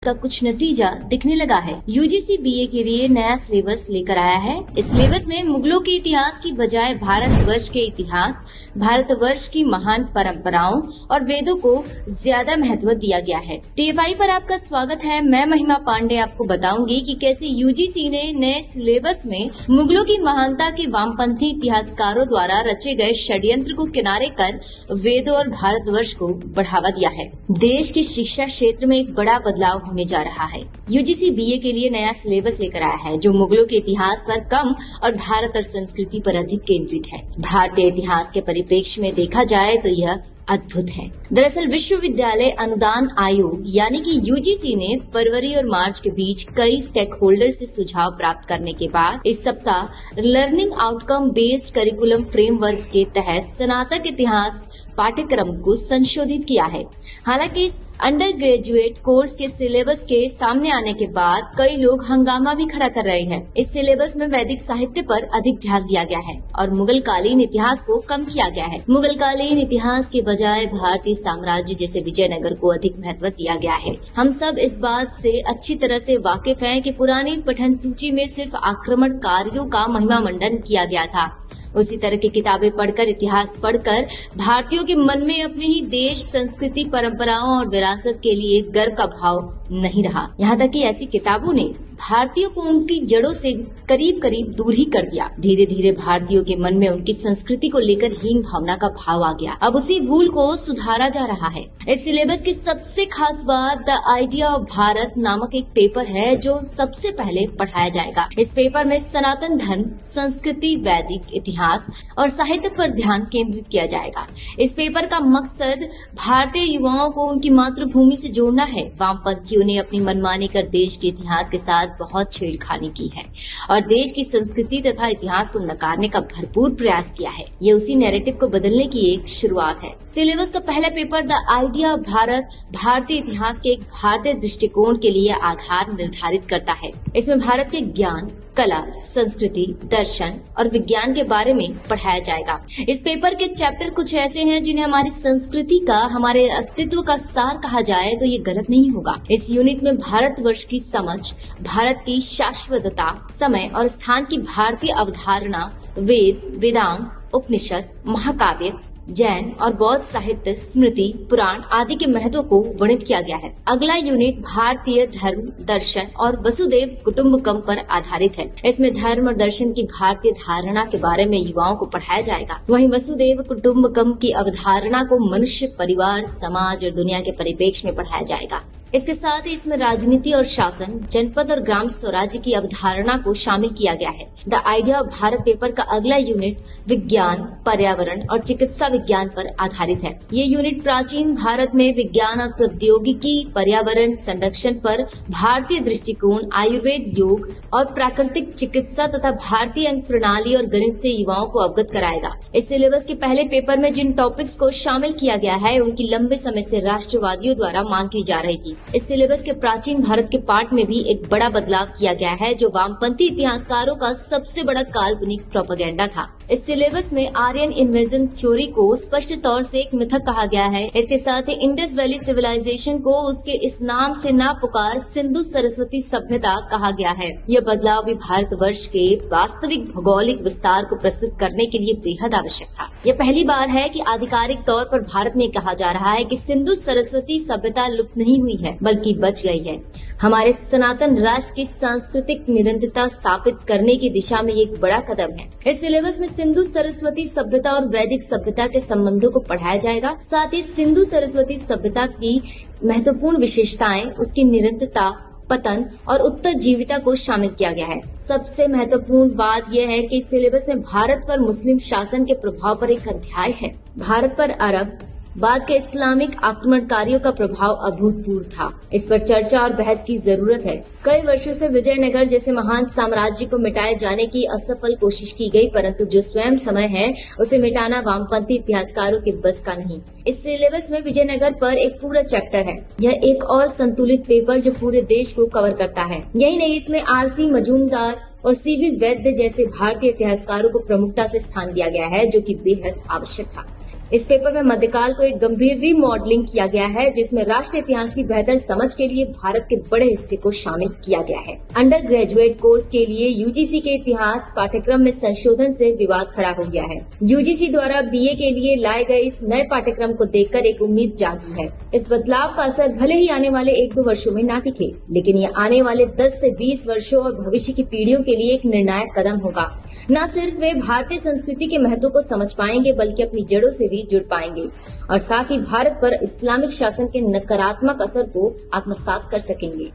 का कुछ नतीजा दिखने लगा है। यूजीसी बीए के लिए नया सिलेबस लेकर आया है। इस सिलेबस में मुगलों के इतिहास की बजाय भारतवर्ष के इतिहास, भारतवर्ष की महान परंपराओं और वेदों को ज्यादा महत्व दिया गया है। टीएफआई पर आपका स्वागत है। मैं महिमा पांडे आपको बताऊंगी कि कैसे यूजीसी ने नए सिलेबस में मुगलों की महानता के वामपंथी इतिहासकारों द्वारा रचे गए षड्यंत्र को किनारे कर वेदों और भारतवर्ष को बढ़ावा दिया है। देश की शिक्षा क्षेत्र में एक बड़ा बदलाव होने जा रहा है। यूजीसी बीए के लिए नया सिलेबस लेकर आया है जो मुगलों के इतिहास पर कम और भारत और संस्कृति पर अधिक केंद्रित है। भारतीय इतिहास के परिप्रेक्ष्य में देखा जाए तो यह अद्भुत है। दरअसल विश्वविद्यालय अनुदान आयोग यानी कि यूजीसी ने फरवरी और मार्च के बीच कई स्टेक होल्डर से सुझाव प्राप्त करने के बाद इस सप्ताह learning outcome based curriculum framework के तहत स्नातक इतिहास पाठ्यक्रम को संशोधित किया है। हालांकि इस अंडर ग्रेजुएट कोर्स के सिलेबस के सामने आने के बाद कई लोग हंगामा भी खड़ा कर रहे हैं। इस सिलेबस में वैदिक साहित्य पर अधिक ध्यान दिया गया है और मुगल कालीन इतिहास को कम किया गया है। मुगल कालीन इतिहास के बजाय भारतीय साम्राज्य जैसे विजयनगर को अधिक महत्व दिया गया है। हम सब इस बात से अच्छी तरह से वाकिफ हैं कि पुरानी पठन सूची में सिर्फ आक्रमणकारियों का महिमा मंडन किया गया था। उसी तरह की किताबें पढ़कर, इतिहास पढ़कर भारतीयों के मन में अपने ही देश, संस्कृति, परंपराओं और विरासत के लिए गर्व का भाव नहीं रहा। यहाँ तक कि ऐसी किताबों ने भारतीयों को उनकी जड़ों से करीब करीब दूर ही कर दिया। धीरे धीरे भारतीयों के मन में उनकी संस्कृति को लेकर हीन भावना का भाव आ गया। अब उसी भूल को सुधारा जा रहा है। इस सिलेबस की सबसे खास बात द आइडिया ऑफ भारत नामक एक पेपर है जो सबसे पहले पढ़ाया जाएगा। इस पेपर में सनातन धर्म, संस्कृति, वैदिक इतिहास और साहित्य पर ध्यान केंद्रित किया जाएगा। इस पेपर का मकसद भारतीय युवाओं को उनकी मातृभूमि से जोड़ना है। वामपंथियों ने अपनी मनमानी कर देश के इतिहास के साथ बहुत छेड़खानी की है और देश की संस्कृति तथा इतिहास को नकारने का भरपूर प्रयास किया है। ये उसी नैरेटिव को बदलने की एक शुरुआत है। सिलेबस का पहला paper the idea of Bharat भारतीय इतिहास के एक भारतीय दृष्टिकोण के लिए आधार निर्धारित करता है। इसमें भारत के ज्ञान, कला, संस्कृति, दर्शन और विज्ञान के बारे में पढ़ाया जाएगा। इस पेपर के चैप्टर कुछ ऐसे हैं जिन्हें हमारी संस्कृति का, हमारे अस्तित्व का सार कहा जाए तो ये गलत नहीं होगा। इस यूनिट में भारतवर्ष की समझ, भारत की शाश्वतता, समय और स्थान की भारतीय अवधारणा, वेद, वेदांग, उपनिषद, महाकाव्य, जैन और बौद्ध साहित्य, स्मृति, पुराण आदि के महत्व को वर्णित किया गया है। अगला यूनिट भारतीय धर्म, दर्शन और वसुदेव कुटुम्बकम पर आधारित है। इसमें धर्म और दर्शन की भारतीय धारणा के बारे में युवाओं को पढ़ाया जाएगा। वहीं वसुदेव कुटुम्बकम की अवधारणा को मनुष्य, परिवार, समाज और दुनिया के परिप्रेक्ष्य में पढ़ाया जाएगा। इसके साथ ही इसमें राजनीति और शासन, जनपद और ग्राम स्वराज्य की अवधारणा को शामिल किया गया है। The idea of Bharat paper का अगला यूनिट विज्ञान, पर्यावरण और चिकित्सा विज्ञान पर आधारित है। ये यूनिट प्राचीन भारत में विज्ञान और प्रौद्योगिकी, पर्यावरण संरक्षण पर भारतीय दृष्टिकोण, आयुर्वेद, योग और प्राकृतिक चिकित्सा तथा भारतीय अंक प्रणाली और गणित से युवाओं को अवगत कराएगा। इस सिलेबस के पहले पेपर में जिन टॉपिक्स को शामिल किया गया है उनकी लंबे समय से राष्ट्रवादियों द्वारा मांग की जा रही थी। इस सिलेबस के प्राचीन भारत के पार्ट में भी एक बड़ा बदलाव किया गया है जो वामपंथी इतिहासकारों का सबसे बड़ा काल्पनिक प्रोपेगेंडा था। इस सिलेबस में आर्यन इन्वेजन थ्योरी को स्पष्ट तौर से एक मिथक कहा गया है। इसके साथ ही इंडस वैली सिविलाइजेशन को उसके इस नाम से ना पुकार सिंधु सरस्वती सभ्यता कहा गया है। यह बदलाव भी भारतवर्ष के वास्तविक भौगोलिक विस्तार को प्रस्तुत करने के लिए बेहद आवश्यक था। यह पहली बार है कि आधिकारिक तौर पर भारत में कहा जा रहा है कि सिंधु सरस्वती सभ्यता लुप्त नहीं हुई है बल्कि बच गई है। हमारे सनातन राष्ट्र की सांस्कृतिक निरंतरता स्थापित करने की दिशा में एक बड़ा कदम है। इस सिलेबस में सिंधु सरस्वती सभ्यता और वैदिक सभ्यता के संबंधों को पढ़ाया जाएगा। साथ ही सिंधु सरस्वती सभ्यता की महत्वपूर्ण विशेषताएं, उसकी निरंतरता, पतन और उत्तरजीविता को शामिल किया गया है। सबसे महत्वपूर्ण बात यह है कि इस सिलेबस में भारत पर मुस्लिम शासन के प्रभाव पर एक अध्याय है। भारत पर अरब बाद के इस्लामिक आक्रमणकारियों का प्रभाव अभूतपूर्व था। इस पर चर्चा और बहस की जरूरत है। कई वर्षों से विजयनगर जैसे महान साम्राज्य को मिटाए जाने की असफल कोशिश की गई, परंतु जो स्वयं समय है उसे मिटाना वामपंथी इतिहासकारों के बस का नहीं। इस सिलेबस में विजयनगर पर एक पूरा चैप्टर है। यह एक और संतुलित पेपर जो पूरे देश को कवर करता है। यही नहीं, इसमें आरसी मजूमदार और सीवी वैद्य जैसे भारतीय इतिहासकारों को प्रमुखता से स्थान दिया गया है जो कि बेहद आवश्यक था। इस पेपर में मध्यकाल को एक गंभीर रीमॉडलिंग किया गया है, जिसमें राष्ट्रीय इतिहास की बेहतर समझ के लिए भारत के बड़े हिस्से को शामिल किया गया है। अंडर ग्रेजुएट कोर्स के लिए यूजीसी के इतिहास पाठ्यक्रम में संशोधन से विवाद खड़ा हो गया है। यूजीसी द्वारा बीए के लिए लाए गए इस नए पाठ्यक्रम को देखकर एक उम्मीद जागी है। इस बदलाव का असर भले ही आने वाले 1-2 वर्षों में ना दिखे, लेकिन ये आने वाले 10 से 20 वर्षों और भविष्य की पीढ़ियों के लिए एक निर्णायक कदम होगा। न सिर्फ वे भारतीय संस्कृति के महत्व को समझ पाएंगे, बल्कि अपनी जड़ों से भी जुड़ पाएंगे और साथ ही भारत पर इस्लामिक शासन के नकारात्मक असर को आत्मसात कर सकेंगे।